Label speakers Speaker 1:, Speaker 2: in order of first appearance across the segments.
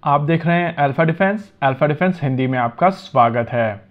Speaker 1: आप देख रहे हैं अल्फा डिफेंस हिंदी में आपका स्वागत है।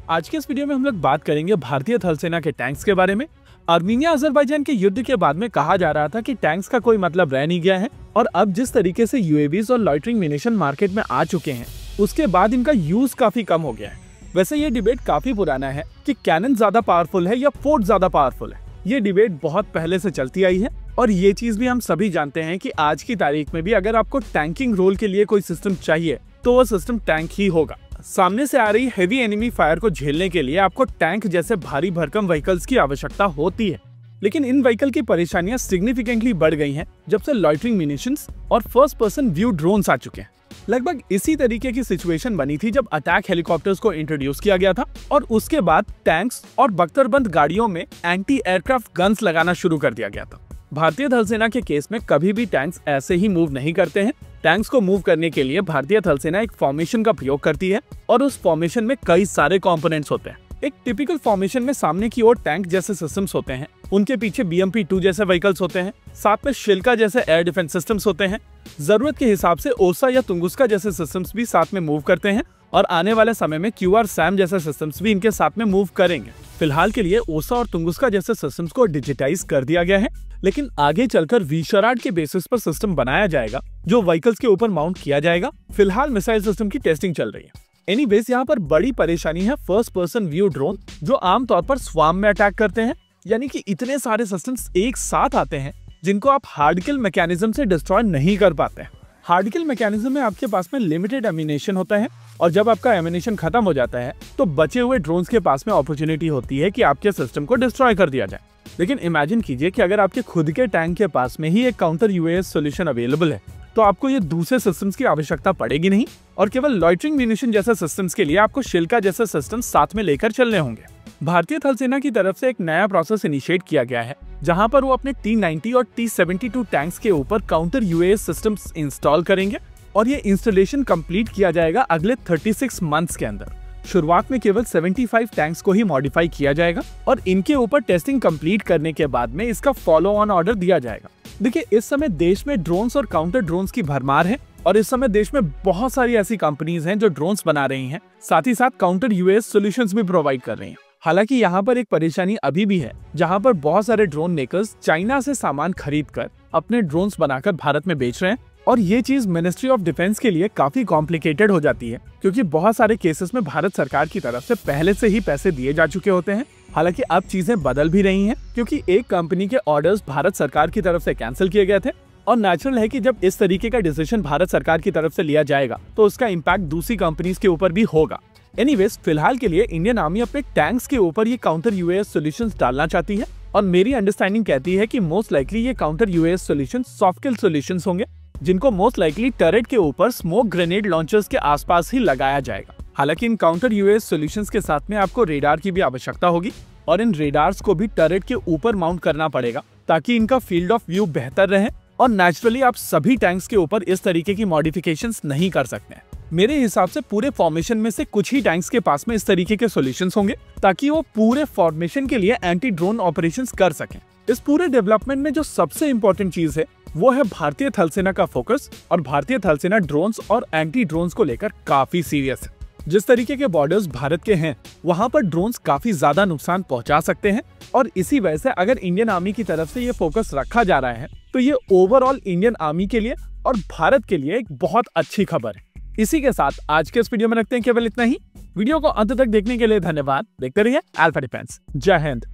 Speaker 2: आज के इस वीडियो में हम लोग बात करेंगे भारतीय थल सेना के टैंक्स के बारे में। आर्मीनिया अजरबैजान के युद्ध के बाद में कहा जा रहा था कि टैंक्स का कोई मतलब रह नहीं गया है और अब जिस तरीके से यूएवीज और लॉइटरिंग म्यूनिशन मार्केट में आ चुके हैं उसके बाद इनका यूज काफी कम हो गया है। वैसे ये डिबेट काफी पुराना है कि कैनन ज्यादा पावरफुल है या फोर्ट ज्यादा पावरफुल है। ये डिबेट बहुत पहले से चलती आई है और ये चीज भी हम सभी जानते हैं कि आज की तारीख में भी अगर आपको टैंकिंग रोल के लिए कोई सिस्टम चाहिए तो वो सिस्टम टैंक ही होगा। सामने से आ रही हेवी एनिमी फायर को झेलने के लिए आपको टैंक जैसे भारी भरकम व्हीकल्स की आवश्यकता होती है, लेकिन इन व्हीकल की परेशानियां सिग्निफिकेंटली बढ़ गई हैं जब से लॉइटरिंग म्यूनिशंस और फर्स्ट पर्सन व्यू ड्रोन्स आ चुके हैं। लगभग इसी तरीके की सिचुएशन बनी थी जब अटैक हेलीकॉप्टर्स को इंट्रोड्यूस किया गया था और उसके बाद टैंक्स और बख्तरबंद गाड़ियों में एंटी एयरक्राफ्ट गन्स लगाना शुरू कर दिया गया था। भारतीय थल सेना के केस में कभी भी टैंक्स ऐसे ही मूव नहीं करते हैं। टैंक्स को मूव करने के लिए भारतीय थल सेना एक फॉर्मेशन का प्रयोग करती है और उस फॉर्मेशन में कई सारे कंपोनेंट्स होते हैं। एक टिपिकल फॉर्मेशन में सामने की ओर टैंक जैसे सिस्टम्स होते हैं, उनके पीछे BMP-2 जैसे व्हीकल्स होते हैं, साथ में शिल्का जैसे एयर डिफेंस सिस्टम्स होते हैं। जरूरत के हिसाब से ओसा या तुंगुस्का जैसे सिस्टम्स भी साथ में मूव करते हैं और आने वाले समय में QR-SAM जैसे सिस्टम्स भी इनके साथ में मूव करेंगे। फिलहाल के लिए ओसा और तुंगुस्का जैसे सिस्टम्स को डिजिटाइज कर दिया गया है, लेकिन आगे चलकर विशराड के बेसिस पर सिस्टम बनाया जाएगा जो व्हीकल्स के ऊपर माउंट किया जाएगा। फिलहाल मिसाइल सिस्टम की टेस्टिंग चल रही है। एनीवेज, यहाँ पर बड़ी परेशानी है फर्स्ट पर्सन व्यू ड्रोन जो आमतौर पर स्वाम में अटैक करते हैं, यानी कि इतने सारे सिस्टम्स एक साथ आते हैं जिनको आप हार्ड किल मैकेनिज्म से डिस्ट्रॉय नहीं कर पाते हैं। हार्ड किल मैकेनिज्म में आपके पास में लिमिटेड एमिनेशन होता है और जब आपका एमिनेशन खत्म हो जाता है तो बचे हुए ड्रोन्स के पास में अपॉर्चुनिटी होती है कि आपके सिस्टम को डिस्ट्रॉय कर दिया जाए। लेकिन इमेजिन कीजिए कि अगर आपके खुद के टैंक के पास में ही एक काउंटर UAS सोल्यूशन अवेलेबल है तो आपको ये दूसरे सिस्टम्स की आवश्यकता पड़ेगी नहीं और केवल लॉइटरिंग म्यूनिशन जैसे सिस्टम्स के लिए आपको शिल्का जैसे सिस्टम्स साथ में लेकर चलने होंगे। भारतीय थल सेना की तरफ से एक नया प्रोसेस इनिशिएट किया गया है जहां पर वो अपने T-90 और T-72 टैंक्स के ऊपर काउंटर UAS सिस्टम्स इंस्टॉल करेंगे और ये इंस्टॉलेशन कंप्लीट किया जाएगा अगले 36 मंथ्स के अंदर। शुरुआत में केवल 75 टैंक्स को ही मॉडिफाई किया जाएगा और इनके ऊपर टेस्टिंग कंप्लीट करने के बाद में इसका फॉलो ऑन ऑर्डर दिया जाएगा। देखिए, इस समय देश में ड्रोन्स और काउंटर ड्रोन्स की भरमार है और इस समय देश में बहुत सारी ऐसी कंपनीज हैं जो ड्रोन्स बना रही हैं, साथ ही साथ काउंटर UAS सॉल्यूशंस भी प्रोवाइड कर रही हैं। हालांकि यहाँ पर एक परेशानी अभी भी है जहाँ पर बहुत सारे ड्रोन मेकर्स चाइना से सामान खरीद कर अपने ड्रोन्स बनाकर भारत में बेच रहे हैं और ये चीज मिनिस्ट्री ऑफ डिफेंस के लिए काफी कॉम्प्लिकेटेड हो जाती है क्योंकि बहुत सारे केसेस में भारत सरकार की तरफ से पहले से ही पैसे दिए जा चुके होते हैं। हालांकि अब चीजें बदल भी रही हैं क्योंकि एक कंपनी के ऑर्डर्स भारत सरकार की तरफ से कैंसिल किए गए थे और नेचुरल है कि जब इस तरीके का डिसीजन भारत सरकार की तरफ से लिया जाएगा तो उसका इम्पैक्ट दूसरी कंपनीज के ऊपर भी होगा। एनीवेज, फिलहाल के लिए इंडियन आर्मी अपने टैंक्स के ऊपर ये काउंटर UAS सॉल्यूशंस डालना चाहती है और मेरी अंडरस्टैंडिंग कहती है कि मोस्ट लाइकली ये काउंटर UAS सॉल्यूशंस सॉफ्ट किल सॉल्यूशंस होंगे जिनको मोस्ट लाइकली टर्रेट के ऊपर स्मोक ग्रेनेड लॉन्चर्स के आसपास ही लगाया जाएगा। हालांकि इन काउंटर UAS सॉल्यूशंस के साथ में आपको रेडार की भी आवश्यकता होगी और इन रेडार्स को भी टर्रेट के ऊपर माउंट करना पड़ेगा ताकि इनका फील्ड ऑफ व्यू बेहतर रहे और नेचुरली आप सभी टैंक्स के ऊपर इस तरीके की मॉडिफिकेशंस नहीं कर सकते हैं। मेरे हिसाब से पूरे फॉर्मेशन में से कुछ ही टैंक्स के पास में इस तरीके के सॉल्यूशंस होंगे ताकि वो पूरे फॉर्मेशन के लिए एंटी ड्रोन ऑपरेशंस कर सकें। इस पूरे डेवलपमेंट में जो सबसे इंपॉर्टेंट चीज है वो है भारतीय थल सेना का फोकस और भारतीय थल सेना ड्रोन्स और एंटी ड्रोन्स को लेकर काफी सीरियस है। जिस तरीके के बॉर्डर्स भारत के हैं वहां पर ड्रोन्स काफी ज्यादा नुकसान पहुंचा सकते हैं और इसी वजह से अगर इंडियन आर्मी की तरफ से ये फोकस रखा जा रहा है तो ये ओवरऑल इंडियन आर्मी के लिए और भारत के लिए एक बहुत अच्छी खबर है। इसी के साथ आज के इस वीडियो में रखते हैं केवल इतना ही। वीडियो को अंत तक देखने के लिए धन्यवाद। देखते रहिए अल्फा डिफेंस। जय हिंद।